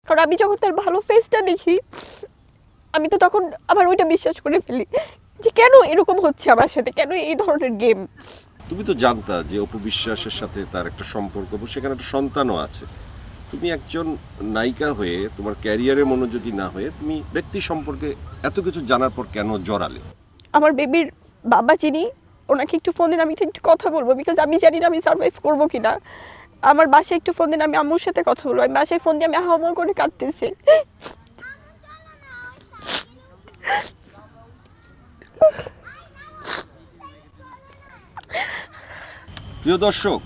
কারণ আমি যখন তার ভালো ফেসটা দেখি আমি তো তখন আবার ওইটা বিশ্বাস করে ফেলি যে কেন এরকম হচ্ছে আমার সাথে, কেন এই ধরনের গেম। তুমি তো জানতা যে অপু বিশ্বাসের সাথে তার একটা সম্পর্ক, সেখানে একটা সন্তানও আছে। তুমি একজন নায়িকা হয়ে তোমার ক্যারিয়ারে মনোযোগী না হয়ে তুমি ব্যক্তি সম্পর্কে এত কিছু জানার পর কেন জড়ালে? আমার বেবির বাবা যিনি, ওনাকে একটু ফোন দিন, আমি একটু কথা বলবো, বিকজ আমি জানি না আমি সার্ভাইভ করবো কিনা। আমার বাসায় একটু ফোন দিন, আমি আম্মুর সাথে কথা বলবো। আমি বাসায় ফোন দিয়ে আমি হাওয়া করে কাঁদতেছি। প্রিয় দর্শক,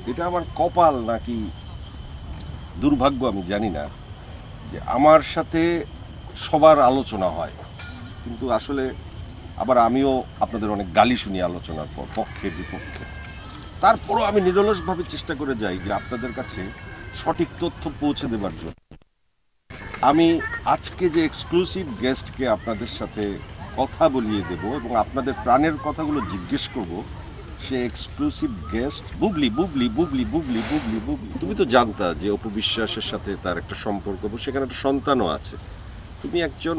এটা আমার কপাল নাকি দুর্ভাগ্য আমি জানি না যে আমার সাথে সবার আলোচনা হয়, কিন্তু আসলে আবার আমিও আপনাদের অনেক গালি শুনি আলোচনার পর, পক্ষে বিপক্ষে। তারপরও আমি নিরলসভাবে চেষ্টা করে যাই যে আপনাদের কাছে সঠিক তথ্য পৌঁছে দেবার জন্য। আমি আজকে যে এক্সক্লুসিভ গেস্টকে আপনাদের সাথে কথা বলিয়ে দেব এবং আপনাদের প্রাণের কথাগুলো জিজ্ঞেস করব, সে এক্সক্লুসিভ গেস্ট বুবলি। বুবলি বুবলি বুবলি বুবলি বুবলি তুমি তো জানতা যে অপু বিশ্বাসের সাথে তার একটা সম্পর্ক, সেখানে একটা সন্তানও আছে। তুমি একজন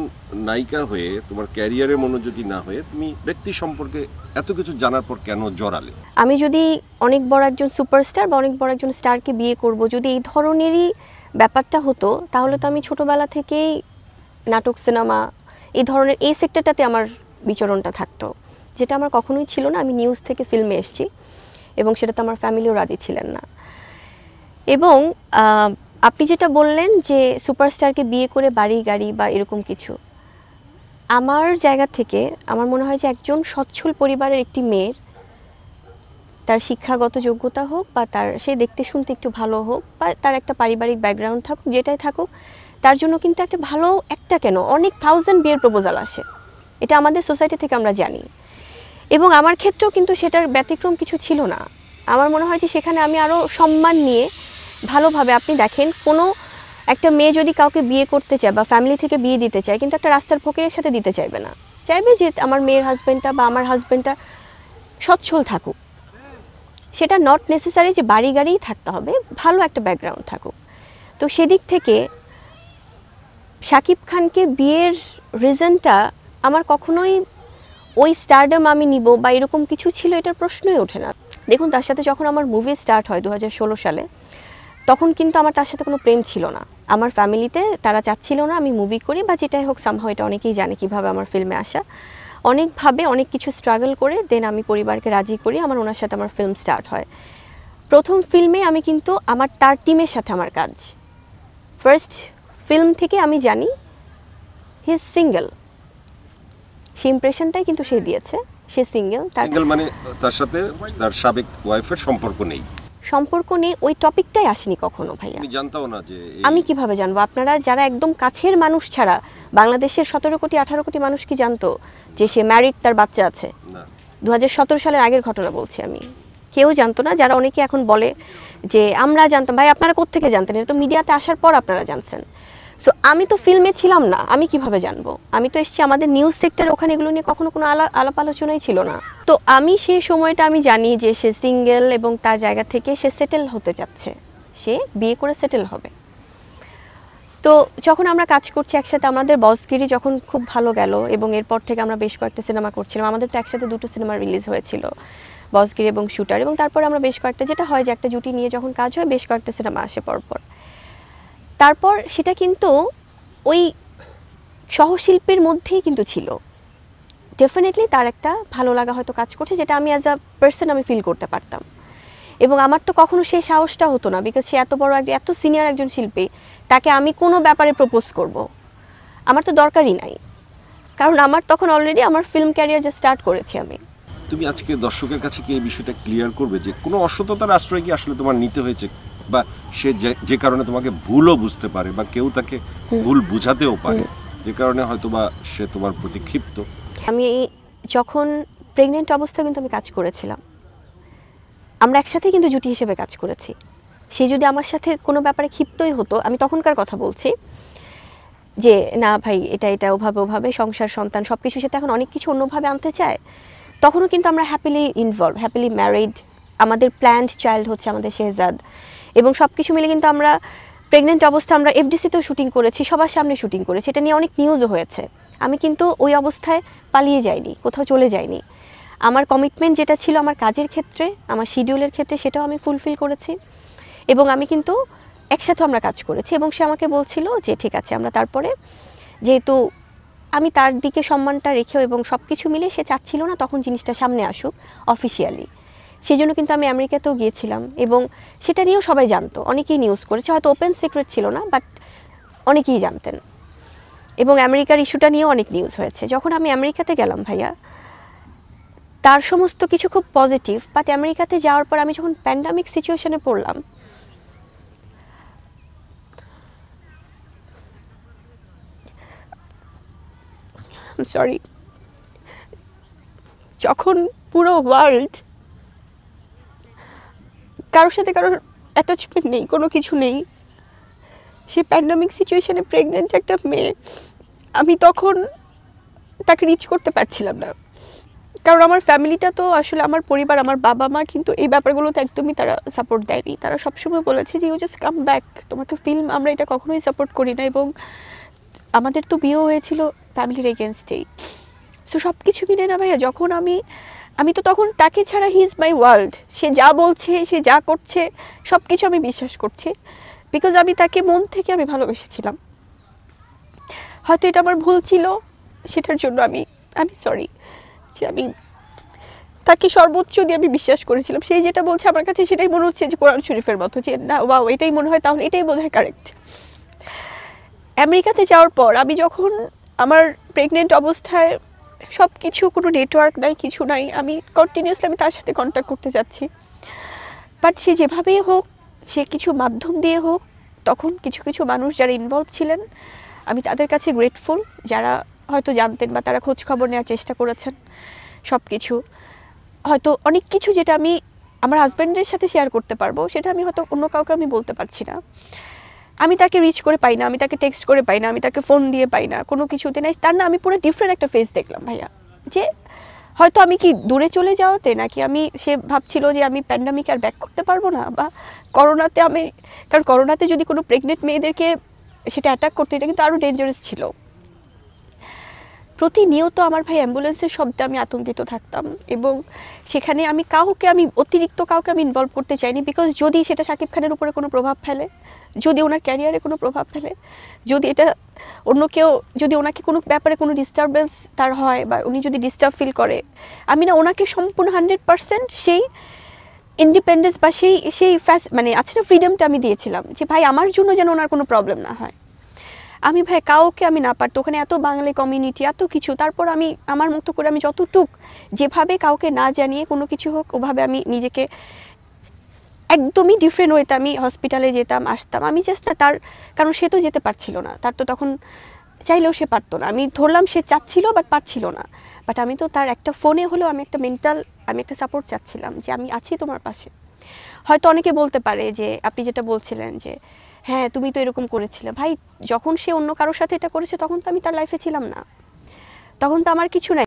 নায়িকা হয়ে তোমার ক্যারিয়ারে মনোযোগী না হয়ে তুমি ব্যক্তি সম্পর্কে এত কিছু জানার পর কেন জড়ালে? আমি যদি অনেক বড় একজন সুপারস্টার বা অনেক বড় একজন স্টারকে বিয়ে করব, যদি এই ধরনেরই ব্যাপারটা হতো, তাহলে তো আমি ছোটবেলা থেকেই নাটক, সিনেমা, এই ধরনের এই সেক্টরটাতে আমার বিচরণটা থাকতো, যেটা আমার কখনোই ছিল না। আমি নিউজ থেকে ফিল্মে এসেছি এবং সেটাতে আমার ফ্যামিলিও রাজি ছিলেন না। এবং আপনি যেটা বললেন যে সুপারস্টারকে বিয়ে করে বাড়ি গাড়ি বা এরকম কিছু, আমার জায়গা থেকে আমার মনে হয় যে একজন সচ্ছল পরিবারের একটি মেয়ের, তার শিক্ষাগত যোগ্যতা হোক বা তার সে দেখতে শুনতে একটু ভালো হোক বা তার একটা পারিবারিক ব্যাকগ্রাউন্ড থাকুক, যেটাই থাকুক, তার জন্য কিন্তু একটা ভালো, একটা কেন অনেক 1000 বিয়ের প্রপোজাল আসে। এটা আমাদের সোসাইটি থেকে আমরা জানি। এবং আমার ক্ষেত্রেও কিন্তু সেটার ব্যতিক্রম কিছু ছিল না। আমার মনে হয় যে সেখানে আমি আরও সম্মান নিয়ে ভালোভাবে, আপনি দেখেন কোনো একটা মেয়ে যদি কাউকে বিয়ে করতে চায় বা ফ্যামিলি থেকে বিয়ে দিতে চায়, কিন্তু একটা রাস্তার ফকিরের সাথে দিতে চাইবে না, চাইবে যে আমার মেয়ের হাজব্যান্ডটা বা আমার হাজব্যান্ডটা সচ্ছল থাকুক। সেটা নট নেসেসারি যে বাড়ি গাড়িই থাকতে হবে, ভালো একটা ব্যাকগ্রাউন্ড থাকুক। তো সেদিক থেকে শাকিব খানকে বিয়ের রিজনটা আমার কখনোই ওই স্টারডম আমি নিব বা এরকম কিছু ছিল, এটার প্রশ্নই ওঠে না। দেখুন, তার সাথে যখন আমার মুভি স্টার্ট হয় 2016 সালে, তখন কিন্তু আমার তার সাথে কোনো প্রেম ছিল না। আমার ফ্যামিলিতে তারা চাচ্ছিল না আমি মুভি করি বা যেটাই হোক, সামহাও এটা অনেকেই জানে কীভাবে আমার ফিল্মে আসা। অনেকভাবে অনেক কিছু স্ট্রাগল করে দেন আমি পরিবারকে রাজি করি, ওনার সাথে আমার ফিল্ম স্টার্ট হয়। প্রথম ফিল্মে আমি কিন্তু তার টিমের সাথে আমার কাজ, ফার্স্ট ফিল্ম থেকে আমি জানি হি ইজ সিঙ্গেল। সেই ইমপ্রেশনটাই কিন্তু সে দিয়েছে, সে সিঙ্গেল। সিঙ্গেল মানে তার সাথে তার সাবেক ওয়াইফের সম্পর্ক নেই? সম্পর্ক নেই, ওই টপিকটাই আসেনি কখনো ভাইয়া। আমি জানতাও না যে আমি কিভাবে জানবো? আপনারা যারা একদম কাছের মানুষ ছাড়া বাংলাদেশের 17 কোটি 18 কোটি মানুষ কি জানতো যে সে ম্যারিড, তার বাচ্চা আছে? 2017 সালের আগের ঘটনা বলছি আমি। কেউ জানতো না। যারা অনেকে এখন বলে যে আমরা জানতাম, ভাই আপনারা কোত্থেকে জানতেন? এটা তো মিডিয়াতে আসার পর আপনারা জানছেন। সো আমি তো ফিল্মে ছিলাম না, আমি কিভাবে জানবো? আমি তো এসেছি আমাদের নিউজ সেক্টর, ওখানে এগুলো নিয়ে কখনো কোনো আলাপ আলোচনাই ছিল না। তো আমি সেই সময়টা আমি জানি যে সে সিঙ্গেল এবং তার জায়গা থেকে সে সেটেল হতে চাচ্ছে, সে বিয়ে করে সেটেল হবে। তো যখন আমরা কাজ করছি একসাথে, আমাদের বসগিরি যখন খুব ভালো গেল এবং এরপর থেকে আমরা বেশ কয়েকটা সিনেমা করছিলাম। আমাদের তো একসাথে 2টো সিনেমা রিলিজ হয়েছিল, বসগিরি এবং শুটার। এবং তারপরে আমরা বেশ কয়েকটা, যেটা হয় যে একটা জুটি নিয়ে যখন কাজ হয় বেশ কয়েকটা সিনেমা আসে পরপর। তারপর সেটা কিন্তু ওই সহশিল্পীর মধ্যেই কিন্তু ছিল। ডেফিনেটলি তার একটা ভালো লাগা হয়তো কাজ করছে, যেটা আমি অ্যাজ আ পার্সন আমি ফিল করতে পারতাম। এবং আমার তো কখনো সেই সাহসটা হতো না, বিকজ সে এত বড় এত সিনিয়র একজন শিল্পী, তাকে আমি কোনো ব্যাপারে প্রপোজ করব, আমার তো দরকারই নাই। কারণ আমার তখন অলরেডি আমার ফিল্ম ক্যারিয়ার যে স্টার্ট করেছি আমি। তুমি আজকে দর্শকের কাছে কি এই বিষয়টা ক্লিয়ার করবে যে কোনো অসততার আশ্রয় কি আসলে তোমার নিতে হয়েছে, বা সে যে কারণে তোমাকে ভুলও বুঝতে পারে বা কেউ তাকে ভুল বুঝাতেও পারে, যে কারণে হয়তো বা সে তোমার প্রতি ক্ষিপ্ত? আমি যখন প্রেগনেন্ট অবস্থায় কিন্তু আমি কাজ করেছিলাম, আমরা একসাথেই কিন্তু জুটি হিসেবে কাজ করেছি। সে যদি আমার সাথে কোনো ব্যাপারে ক্ষিপ্তই হতো, আমি তখনকার কথা বলছি, যে না ভাই এটা ওভাবে সংসার, সন্তান সব কিছু, সাথে এখন অনেক কিছু অন্যভাবে আনতে চায়, তখনও কিন্তু আমরা হ্যাপিলি ইনভলভ, হ্যাপিলি ম্যারিড। আমাদের প্ল্যান্ড চাইল্ড হচ্ছে আমাদের শেহজাদ, এবং সব কিছু মিলে কিন্তু আমরা প্রেগনেন্ট অবস্থা আমরা এফডিসিতেও শুটিং করেছি, সবার সামনে শুটিং করেছি, এটা নিয়ে অনেক নিউজও হয়েছে। আমি কিন্তু ওই অবস্থায় পালিয়ে যাইনি, কোথাও চলে যাইনি। আমার কমিটমেন্ট যেটা ছিল আমার কাজের ক্ষেত্রে, আমার শিডিউলের ক্ষেত্রে, সেটাও আমি ফুলফিল করেছি। এবং আমি কিন্তু একসাথে আমরা কাজ করেছি এবং সে আমাকে বলছিল যে ঠিক আছে আমরা তারপরে, যেহেতু আমি তার দিকে সম্মানটা রেখেও এবং সব কিছু মিলে সে চাচ্ছিল না তখন জিনিসটা সামনে আসুক অফিসিয়ালি, সেই জন্য কিন্তু আমি আমেরিকাতেও গিয়েছিলাম এবং সেটা নিয়েও সবাই জানতো, অনেকেই নিউজ করেছে, হয়তো ওপেন সিক্রেট ছিল না বাট অনেকেই জানতেন। এবং আমেরিকার ইস্যুটা নিয়েও অনেক নিউজ হয়েছে। যখন আমি আমেরিকাতে গেলাম ভাইয়া, তার সমস্ত কিছু খুব পজিটিভ, বাট আমেরিকাতে যাওয়ার পর আমি যখন প্যান্ডামিক সিচুয়েশনে পড়লাম, সরি, যখন পুরো ওয়ার্ল্ড, কারোর সাথে কারোর অ্যাটাচমেন্ট নেই, কোনো কিছু নেই, সে প্যান্ডামিক সিচুয়েশনে প্রেগনেন্ট একটা মেয়ে, আমি তখন তাকে রিচ করতে পারছিলাম না। কারণ আমার ফ্যামিলিটা তো আসলে আমার পরিবার, আমার বাবা মা কিন্তু এই ব্যাপারগুলোতে একদমই তারা সাপোর্ট দেয়নি। তারা সবসময় বলেছে যে ইউ জাস্ট কাম ব্যাক, তোমাকে ফিল্ম, আমরা এটা কখনোই সাপোর্ট করি না। এবং আমাদের তো বিয়েও হয়েছিল ফ্যামিলির এগেনস্টেই। সো সব কিছু মিলে না ভাইয়া, যখন আমি তো তখন তাকে ছাড়া হি ইজ মাই ওয়ার্ল্ড, সে যা বলছে, সে যা করছে, সব কিছু আমি বিশ্বাস করছি, বিকজ আমি তাকে মন থেকে আমি ভালোবেসেছিলাম। হয়তো এটা আমার ভুল ছিল, সেটার জন্য আমি সরি, যে আমি তাকে সর্বোচ্চ দিয়ে আমি বিশ্বাস করেছিলাম। সেই যেটা বলছে আমার কাছে সেটাই মনে হচ্ছে যে কোরআন শরীফের মতো, যে না ওয়াও এটাই মনে হয়, তাহলে এটাই বোধহয় কারেক্ট। আমেরিকাতে যাওয়ার পর আমি যখন আমার প্রেগনেন্ট অবস্থায় সব কিছু, কোনো নেটওয়ার্ক নাই, কিছু নাই, আমি কন্টিনিউয়াসলি আমি তার সাথে কন্ট্যাক্ট করতে যাচ্ছি, বাট সে যেভাবেই হোক, সে কিছু মাধ্যম দিয়ে হোক, তখন কিছু কিছু মানুষ যারা ইনভলভ ছিলেন আমি তাদের কাছে গ্রেটফুল, যারা হয়তো জানতেন বা তারা খোঁজ খবর নেওয়ার চেষ্টা করেছেন। সব কিছু হয়তো অনেক কিছু যেটা আমি আমার হাজব্যান্ডের সাথে শেয়ার করতে পারবো, সেটা আমি হয়তো অন্য কাউকে আমি বলতে পারছি না। আমি তাকে রিচ করে পাই না, আমি তাকে টেক্সট করে পাই না, আমি তাকে ফোন দিয়ে পাই না, কোনো কিছুতে নাই। তার না আমি পুরো ডিফারেন্ট একটা ফেস দেখলাম ভাইয়া, যে হয়তো আমি কি দূরে চলে যাওয়াতে, নাকি সে ভাবছিল যে আমি প্যান্ডামিকে আর ব্যাক করতে পারবো না, বা করোনাতে কারণ করোনাতে যদি কোনো প্রেগনেন্ট মেয়েদেরকে সেটা অ্যাটাক করতে, এটা কিন্তু আরও ডেঞ্জারাস ছিল। প্রতিনিয়ত আমার ভাই অ্যাম্বুলেন্সের শব্দে আমি আতঙ্কিত থাকতাম এবং সেখানে আমি অতিরিক্ত কাউকে আমি ইনভলভ করতে চাইনি, বিকজ যদি সেটা শাকিব খানের উপরে কোনো প্রভাব ফেলে, যদি ওনার ক্যারিয়ারে কোনো প্রভাব ফেলে, যদি এটা অন্য কেউ, যদি ওনাকে কোনো ব্যাপারে কোনো ডিস্টারবেন্স তার হয় বা উনি যদি ডিস্টার্ব ফিল করে, আমি না ওনাকে সম্পূর্ণ 100% সেই ইন্ডিপেন্ডেন্স বা সেই মানে আছে না ফ্রিডমটা আমি দিয়েছিলাম, যে ভাই আমার জন্য যেন ওনার কোনো প্রবলেম না হয়। আমি ভাই কাউকে আমি না পারতো, ওখানে এত বাঙালি কমিউনিটি, এত কিছু, তারপর আমি আমার মতো করে আমি যতটুক, যেভাবে কাউকে না জানিয়ে কোনো কিছু হোক, ওভাবে আমি নিজেকে একদমই ডিফারেন্ট ওয়েতে আমি হসপিটালে যেতাম, আসতাম। আমি জাস্ট না কারণ সে তো যেতে পারছিল না, তার তো তখন চাইলেও সে পারতো না। আমি ধরলাম সে চাচ্ছিল বাট পারছিল না, বাট আমি তো তার একটা ফোনে হলেও আমি একটা সাপোর্ট চাচ্ছিলাম, যে আমি আছি তোমার পাশে। হয়তো অনেকে বলতে পারে যে আপনি যেটা বলছিলেন যে হ্যাঁ তুমি তো এরকম করেছিলে, ভাই যখন সে অন্য কারোর সাথে এটা করেছে তখন তো আমি তার লাইফে ছিলাম না, তখন তো আমার কিছু নাই।